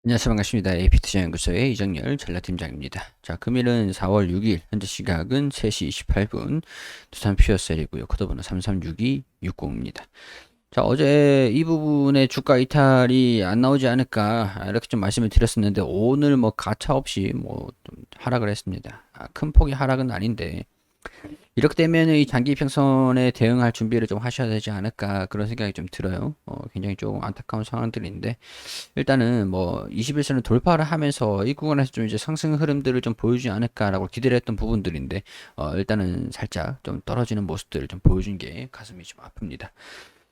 안녕하세요. 반갑습니다. AP투자연구소의 이정열 전략팀장입니다. 자, 금일은 4월 6일, 현재 시각은 3시 28분, 두산 퓨어셀이고요. 코드번호 336260입니다. 자, 어제 이 부분에 주가 이탈이 안 나오지 않을까, 이렇게 좀 말씀을 드렸었는데, 오늘 뭐 가차없이 좀 하락을 했습니다. 큰 폭의 하락은 아닌데, 이렇게 되면 이 장기 평선에 대응할 준비를 좀 하셔야 되지 않을까, 그런 생각이 좀 들어요. 굉장히 좀 안타까운 상황들인데, 일단은 뭐 21선을 돌파를 하면서 이 구간에서 좀 이제 상승 흐름들을 좀 보여주지 않을까라고 기대를 했던 부분들인데, 일단은 살짝 좀 떨어지는 모습들을 좀 보여준 게 가슴이 좀 아픕니다.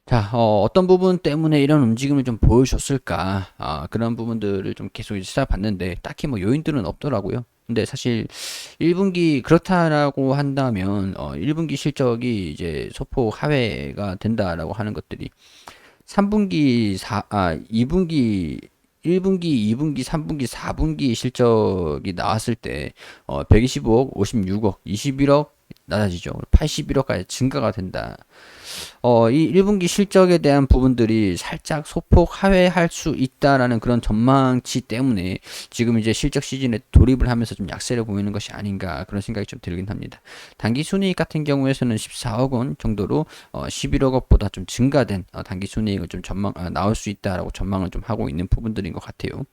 자, 어떤 부분 때문에 이런 움직임을 좀 보여줬을까? 그런 부분들을 좀 계속 이제 찾아봤는데, 딱히 뭐 요인들은 없더라고요. 근데 사실 1분기 그렇다라고 한다면, 1분기 실적이 이제 소폭 하회가 된다라고 하는 것들이 3분기, 2분기, 1분기, 2분기, 3분기, 4분기 실적이 나왔을 때, 125억, 56억, 21억 낮아지죠. 81억까지 증가가 된다. 이 1분기 실적에 대한 부분들이 살짝 소폭 하회할 수 있다라는 그런 전망치 때문에 지금 이제 실적 시즌에 돌입을 하면서 좀 약세를 보이는 것이 아닌가 그런 생각이 좀 들긴 합니다. 단기 순이익 같은 경우에서는 14억 원 정도로 11억 원보다 좀 증가된 단기 순이익을 좀 나올 수 있다라고 전망을 좀 하고 있는 부분들인 것 같아요.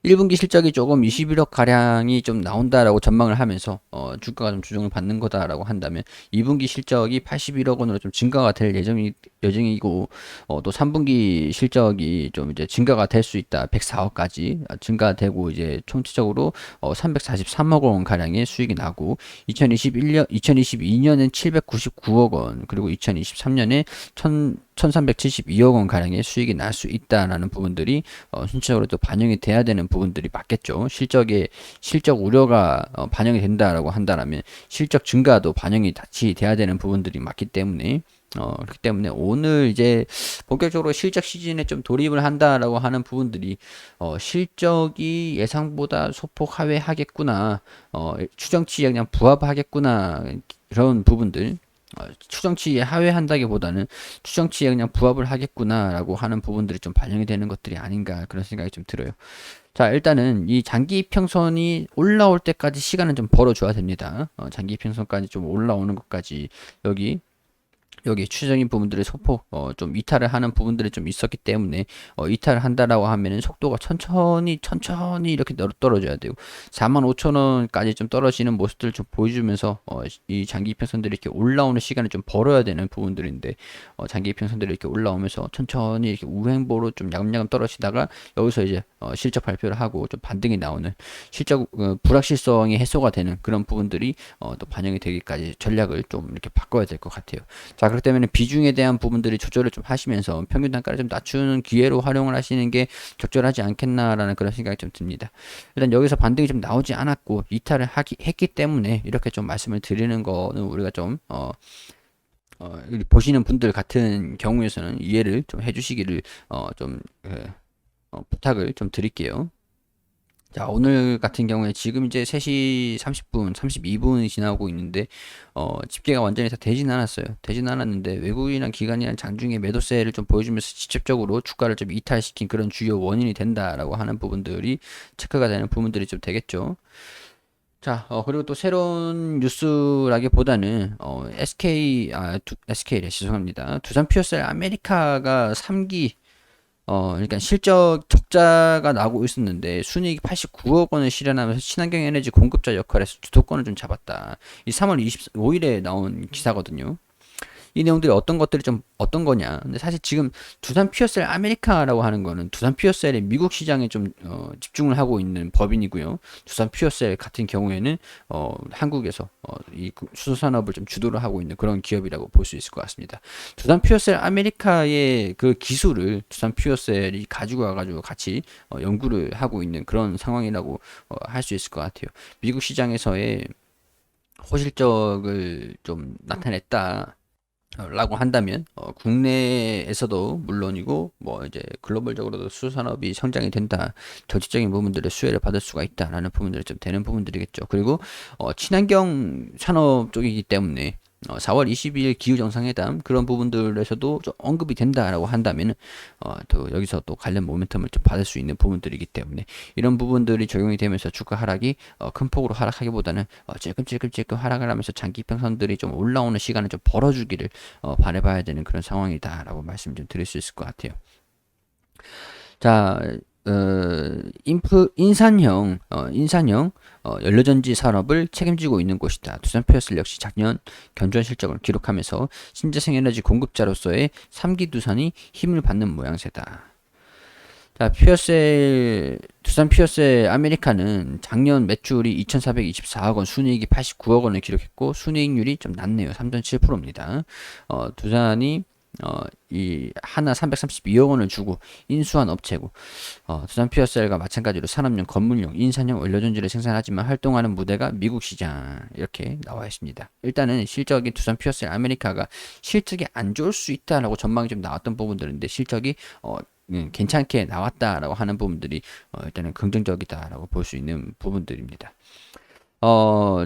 1분기 실적이 조금 21억 가량이 좀 나온다라고 전망을 하면서 주가가 좀 조정을 받는 거다라고 한다면 2분기 실적이 81억 원으로 좀 증가가 될 예정이고 또 3분기 실적이 좀 이제 증가가 될 수 있다. 104억까지 증가되고 이제 총체적으로 343억 원 가량의 수익이 나고 2022년엔 799억 원 그리고 2023년에 1372억 원 가량의 수익이 날 수 있다라는 부분들이 순차적으로 또 반영이 돼야 되는 부분들이 맞겠죠. 실적 우려가 반영이 된다라고 한다면 실적 증가도 반영이 같이 돼야 되는 부분들이 맞기 때문에 그렇기 때문에 오늘 이제 본격적으로 실적 시즌에 좀 돌입을 한다라고 하는 부분들이 실적이 예상보다 소폭 하회하겠구나, 추정치에 그냥 부합하겠구나 그런 부분들. 추정치에 하회한다기보다는 추정치에 그냥 부합을 하겠구나라고 하는 부분들이 좀 반영이 되는 것들이 아닌가 그런 생각이 좀 들어요. 자, 일단은 이 장기 평선이 올라올 때까지 시간은 좀 벌어줘야 됩니다. 장기 평선까지 좀 올라오는 것까지 여기 추정인 부분들의 소폭 좀 이탈을 하는 부분들이 좀 있었기 때문에 이탈을 한다라고 하면은 속도가 천천히 이렇게 떨어져야 되고 45,000원까지 좀 떨어지는 모습들을 좀 보여주면서 이 장기 평선들이 이렇게 올라오는 시간을 좀 벌어야 되는 부분들인데 장기 평선들이 이렇게 올라오면서 천천히 이렇게 우행보로 좀 야금야금 떨어지다가 여기서 이제 실적 발표를 하고 좀 반등이 나오는 실적 불확실성이 해소가 되는 그런 부분들이 또 반영이 되기까지 전략을 좀 이렇게 바꿔야 될 것 같아요. 자, 그렇기 때문에 비중에 대한 부분들이 조절을 좀 하시면서 평균 단가를 좀 낮추는 기회로 활용을 하시는 게 적절하지 않겠나라는 그런 생각이 좀 듭니다. 일단 여기서 반등이 좀 나오지 않았고 이탈을 했기 때문에 이렇게 좀 말씀을 드리는 거는 우리가 좀 보시는 분들 같은 경우에서는 이해를 좀 해주시기를 부탁을 좀 드릴게요. 자, 오늘 같은 경우에 지금 이제 3시 30분, 32분이 지나고 있는데, 집계가 완전히 다 되진 않았어요. 되진 않았는데, 외국인이나 기관이나 장중에 매도세를 좀 보여주면서 직접적으로 주가를 좀 이탈시킨 그런 주요 원인이 된다라고 하는 부분들이 체크가 되는 부분들이 좀 되겠죠. 자, 그리고 또 새로운 뉴스라기보다는, SK래, 죄송합니다. 두산 피어셀 아메리카가 3기 그러니까 실적 적자가 나고 있었는데 순이익이 89억 원을 실현하면서 친환경 에너지 공급자 역할에서 주도권을 좀 잡았다. 이 3월 25일에 나온 기사거든요. 이 내용들이 어떤 거냐. 근데 사실 지금 두산 퓨어셀 아메리카라고 하는 거는 두산 퓨어셀의 미국 시장에 좀 집중을 하고 있는 법인이고요. 두산 퓨어셀 같은 경우에는 한국에서 이 수소 산업을 좀 주도를 하고 있는 그런 기업이라고 볼 수 있을 것 같습니다. 두산 퓨어셀 아메리카의 그 기술을 두산 퓨어셀이 가지고 와가지고 같이 연구를 하고 있는 그런 상황이라고 할 수 있을 것 같아요. 미국 시장에서의 호실적을 좀 나타냈다. 라고 한다면 국내에서도 물론이고 뭐 이제 글로벌적으로도 수산업이 성장이 된다 절대적인 부분들의 수혜를 받을 수가 있다라는 부분들이 좀 되는 부분들이겠죠. 그리고 친환경 산업 쪽이기 때문에 4월 22일 기후정상회담 그런 부분들에서도 좀 언급이 된다라고 한다면은 또 여기서 또 관련 모멘텀을 좀 받을 수 있는 부분들이기 때문에 이런 부분들이 적용이 되면서 주가 하락이 큰 폭으로 하락하기보다는 찔끔찔끔 하락을 하면서 장기 평선들이 좀 올라오는 시간을 좀 벌어주기를 바라봐야 되는 그런 상황이다라고 말씀 좀 드릴 수 있을 것 같아요. 자, 인산형 연료전지 산업을 책임지고 있는 곳이다. 두산 피어슬 역시 작년 견조한 실적을 기록하면서 신재생 에너지 공급자로서의 3기 두산이 힘을 받는 모양새다. 자, 두산 피어셀 아메리카는 작년 매출이 2,424억 원, 순이익이 89억 원을 기록했고, 순이익률이 좀 낮네요. 3.7%입니다. 두산이 이 하나 332억 원을 주고 인수한 업체고 두산 피어셀과 마찬가지로 산업용, 건물용, 인산형 원료전지를 생산하지만 활동하는 무대가 미국 시장 이렇게 나와 있습니다. 일단은 실적이 두산 피어셀 아메리카가 실적이 안 좋을 수 있다라고 전망이 좀 나왔던 부분들인데 실적이 괜찮게 나왔다라고 하는 부분들이 일단은 긍정적이다라고 볼 수 있는 부분들입니다.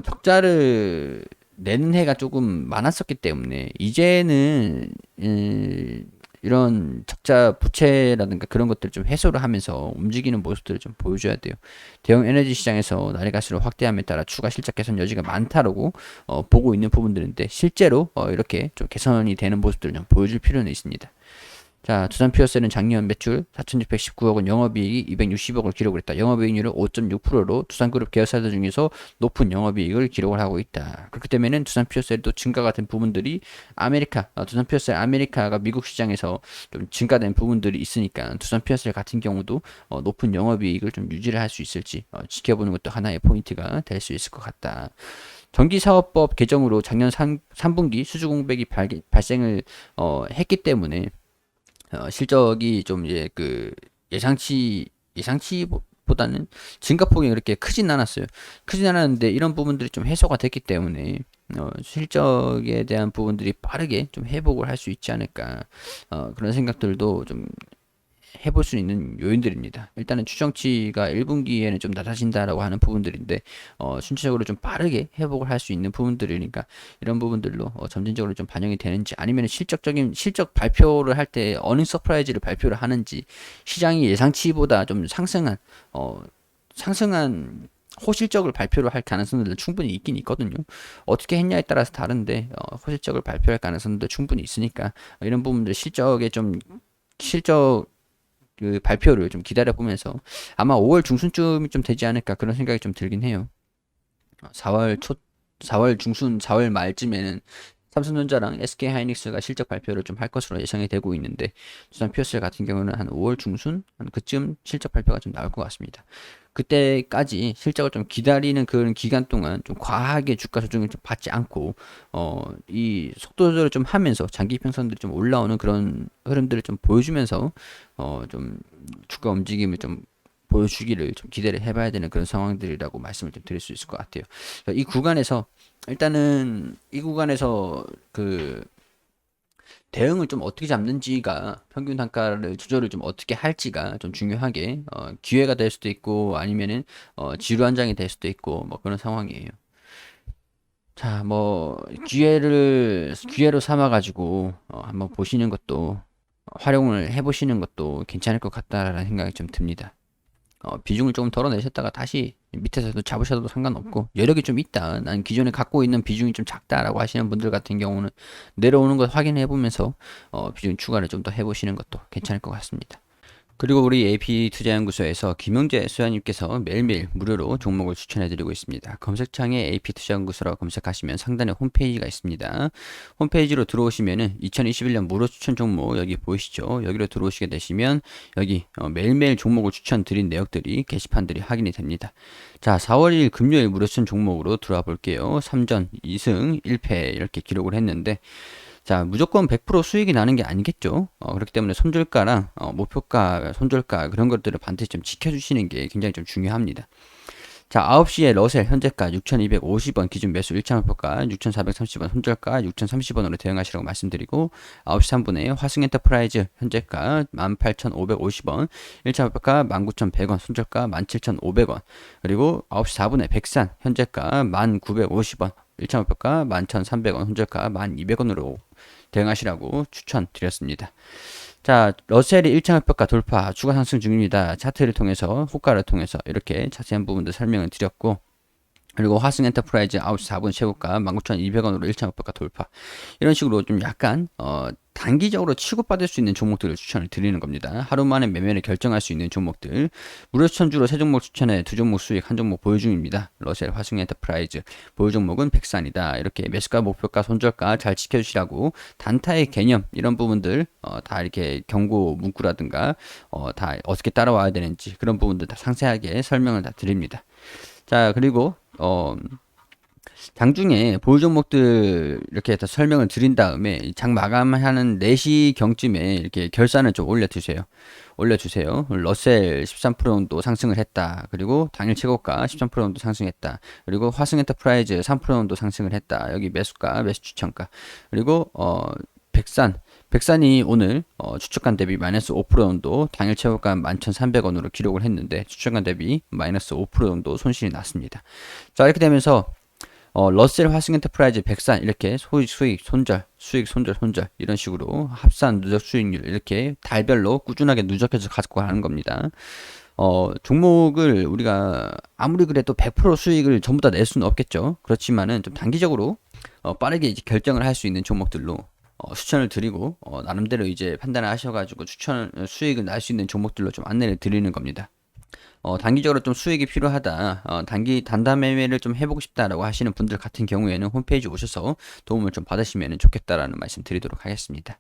적자를 내는 해가 조금 많았었기 때문에 이제는 이런 적자 부채라든가 그런 것들을 좀 해소를 하면서 움직이는 모습들을 좀 보여줘야 돼요. 대형 에너지 시장에서 나래가스를 확대함에 따라 추가 실적 개선 여지가 많다라고 보고 있는 부분들인데 실제로 이렇게 좀 개선이 되는 모습들을 좀 보여줄 필요는 있습니다. 자, 두산 피어셀은 작년 매출 4,619억 원, 영업이익이 260억을 기록을 했다. 영업이익률은 5.6%로 두산그룹 계열사들 중에서 높은 영업이익을 기록을 하고 있다. 그렇기 때문에는 두산 피어셀도 증가 같은 부분들이 두산 피어셀 아메리카가 미국 시장에서 좀 증가된 부분들이 있으니까 두산 피어셀 같은 경우도 높은 영업이익을 좀 유지를 할 수 있을지 지켜보는 것도 하나의 포인트가 될 수 있을 것 같다. 전기사업법 개정으로 작년 3분기 수주 공백이 발생을 했기 때문에 실적이 좀 이제 그 예상치보다는 증가폭이 그렇게 크진 않았어요. 크진 않았는데 이런 부분들이 좀 해소가 됐기 때문에 실적에 대한 부분들이 빠르게 좀 회복을 할 수 있지 않을까 그런 생각들도 좀 해볼 수 있는 요인들입니다. 일단은 추정치가 1분기에는 좀 낮아진다라고 하는 부분들인데 순차적으로 좀 빠르게 회복을 할 수 있는 부분들이니까 이런 부분들로 점진적으로 좀 반영이 되는지 아니면 실적 발표를 할 때 어닝 서프라이즈를 발표를 하는지 시장이 예상치보다 좀 상승한 호실적을 발표를 할 가능성들도 충분히 있긴 있거든요. 어떻게 했냐에 따라서 다른데 호실적을 발표할 가능성도 충분히 있으니까 이런 부분들 실적 그 발표를 좀 기다려 보면서 아마 5월 중순쯤이 좀 되지 않을까 그런 생각이 좀 들긴 해요. 4월 중순, 4월 말쯤에는 삼성전자랑 SK 하이닉스가 실적 발표를 좀 할 것으로 예상이 되고 있는데 두산 피어셀 같은 경우는 한 5월 중순 한 그쯤 실적 발표가 좀 나올 것 같습니다. 그때까지 실적을 좀 기다리는 그런 기간 동안 좀 과하게 주가 조정을 좀 받지 않고 이 속도 조절을 좀 하면서 장기 평선들이 좀 올라오는 그런 흐름들을 좀 보여주면서 좀 주가 움직임을 좀 보여주기를 좀 기대를 해봐야 되는 그런 상황들이라고 말씀을 좀 드릴 수 있을 것 같아요. 이 구간에서 일단은 이 구간에서 그 대응을 좀 어떻게 잡는지가 평균 단가를 조절을 좀 어떻게 할지가 좀 중요하게 기회가 될 수도 있고 아니면은 지루한 장이 될 수도 있고 뭐 그런 상황이에요. 자, 뭐 기회로 삼아 가지고 한번 보시는 것도 활용을 해 보시는 것도 괜찮을 것 같다라는 생각이 좀 듭니다. 비중을 조금 덜어내셨다가 다시 밑에서도 잡으셔도 상관없고 여력이 좀 있다. 난 기존에 갖고 있는 비중이 좀 작다라고 하시는 분들 같은 경우는 내려오는 걸 확인해 보면서 비중 추가를 좀 더 해보시는 것도 괜찮을 것 같습니다. 그리고 우리 AP투자연구소에서 김영재 수사님께서 매일매일 무료로 종목을 추천해드리고 있습니다. 검색창에 AP투자연구소라고 검색하시면 상단에 홈페이지가 있습니다. 홈페이지로 들어오시면은 2021년 무료 추천 종목 여기 보이시죠? 여기로 들어오시게 되시면 여기 매일매일 종목을 추천드린 내역들이 게시판들이 확인이 됩니다. 자, 4월 1일 금요일 무료 추천 종목으로 들어와 볼게요. 3전 2승 1패 이렇게 기록을 했는데 자, 무조건 100% 수익이 나는 게 아니겠죠. 그렇기 때문에 손절가랑 목표가, 손절가 그런 것들을 반드시 좀 지켜주시는 게 굉장히 좀 중요합니다. 자, 9시에 러셀 현재가 6,250원 기준 매수 1차 목표가 6,430원 손절가 6,030원으로 대응하시라고 말씀드리고 9시 3분에 화승엔터프라이즈 현재가 18,550원 1차 목표가 19,100원 손절가 17,500원 그리고 9시 4분에 백산 현재가 1,950원 1차 목표가 11,300원, 손절가 1200원으로 대응하시라고 추천드렸습니다. 자, 러셀이 1차 목표가 돌파, 추가 상승 중입니다. 차트를 통해서, 호가를 통해서 이렇게 자세한 부분도 설명을 드렸고, 그리고 화승 엔터프라이즈 9시 4분 최고가 19,200원으로 1차 목표가 돌파. 이런 식으로 좀 약간 단기적으로 치고받을 수 있는 종목들을 추천을 드리는 겁니다. 하루 만에 매매를 결정할 수 있는 종목들. 무료 추천주로 3종목 추천해 2종목 수익, 1종목 보유 중입니다. 러셀, 화승 엔터프라이즈. 보유 종목은 백산이다. 이렇게 매수가, 목표가, 손절가 잘 지켜주시라고 단타의 개념 이런 부분들 다 이렇게 경고 문구라든가 다 어떻게 따라와야 되는지 그런 부분들 다 상세하게 설명을 다 드립니다. 자, 그리고 장중에 보유 종목들 이렇게 다 설명을 드린 다음에 장 마감하는 4시경쯤에 이렇게 결산을 좀 올려주세요. 러셀 13% 정도 상승을 했다. 그리고 당일 최고가 13% 정도 상승했다. 그리고 화승 엔터프라이즈 3% 정도 상승을 했다. 여기 매수가, 매수 추천가. 그리고 백산이 오늘 추천가 대비 마이너스 5% 정도, 당일 최고가 11,300원으로 기록을 했는데 추천가 대비 마이너스 5% 정도 손실이 났습니다. 자, 이렇게 되면서 러셀, 화승 엔터프라이즈, 백산 이렇게 수익, 손절, 수익, 손절, 손절 이런 식으로 합산 누적 수익률 이렇게 달별로 꾸준하게 누적해서 가지고 가는 겁니다. 종목을 우리가 아무리 그래도 100% 수익을 전부 다 낼 수는 없겠죠. 그렇지만은 좀 단기적으로 빠르게 이제 결정을 할 수 있는 종목들로 추천을 드리고 나름대로 이제 판단을 하셔가지고 수익을 날 수 있는 종목들로 좀 안내를 드리는 겁니다. 단기적으로 좀 수익이 필요하다, 단타 매매를 좀 해보고 싶다라고 하시는 분들 같은 경우에는 홈페이지 오셔서 도움을 좀 받으시면 좋겠다라는 말씀 드리도록 하겠습니다.